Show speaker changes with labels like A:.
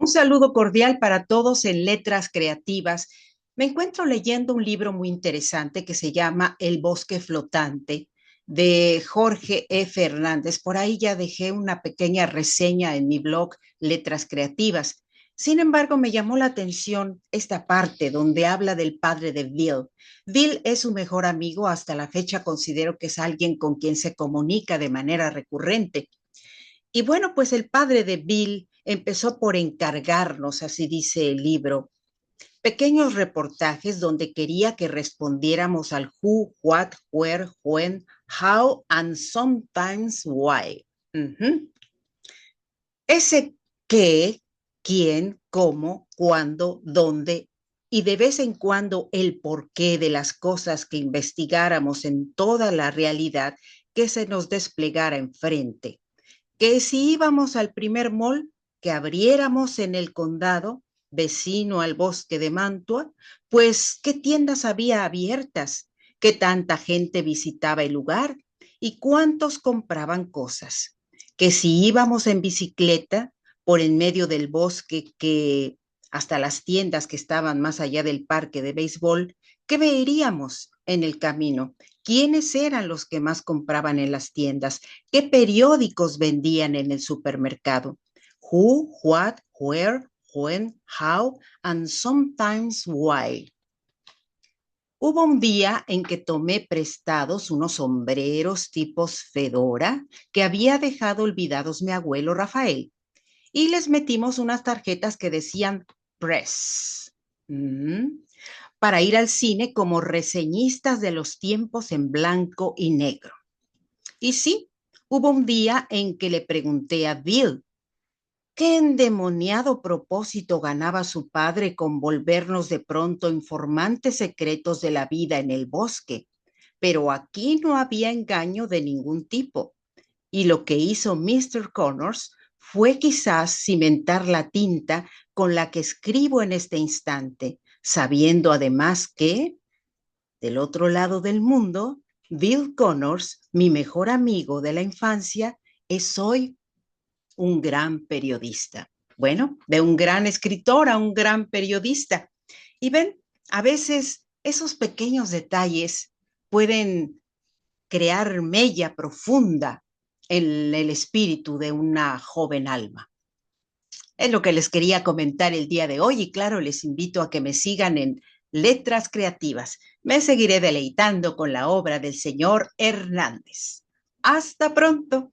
A: Un saludo cordial para todos en Letras Creativas. Me encuentro leyendo un libro muy interesante que se llama El bosque flotante de Jorge E. Fernández. Por ahí ya dejé una pequeña reseña en mi blog Letras Creativas. Sin embargo, me llamó la atención esta parte donde habla del padre de Bill. Bill es su mejor amigo. Hasta la fecha considero que es alguien con quien se comunica de manera recurrente. Y bueno, pues el padre de Bill empezó por encargarnos, así dice el libro, pequeños reportajes donde quería que respondiéramos al who, what, where, when, how and sometimes why. Ujú. Ese qué, quién, cómo, cuándo, dónde y de vez en cuando el porqué de las cosas que investigáramos en toda la realidad que se nos desplegara enfrente, que si íbamos al primer mall que abriéramos en el condado, vecino al bosque de Mantua, pues qué tiendas había abiertas, qué tanta gente visitaba el lugar y cuántos compraban cosas, que si íbamos en bicicleta por en medio del bosque que hasta las tiendas que estaban más allá del parque de béisbol, ¿qué veríamos en el camino? ¿Quiénes eran los que más compraban en las tiendas? ¿Qué periódicos vendían en el supermercado? Who, what, where, when, how, and sometimes why. Hubo un día en que tomé prestados unos sombreros tipos fedora que había dejado olvidados mi abuelo Rafael y les metimos unas tarjetas que decían press. Mm, para ir al cine como reseñistas de los tiempos en blanco y negro. Y sí, hubo un día en que le pregunté a Bill, ¿qué endemoniado propósito ganaba su padre con volvernos de pronto informantes secretos de la vida en el bosque? Pero aquí no había engaño de ningún tipo. Y lo que hizo Mr. Connors fue quizás cimentar la tinta con la que escribo en este instante, sabiendo además que del otro lado del mundo, Bill Connors, mi mejor amigo de la infancia, es hoy un gran periodista. Bueno, de un gran escritor a un gran periodista. Y ven, a veces esos pequeños detalles pueden crear mella profunda en el espíritu de una joven alma. Es lo que les quería comentar el día de hoy y claro, les invito a que me sigan en Letras Creativas. Me seguiré deleitando con la obra del señor Hernández. Hasta pronto.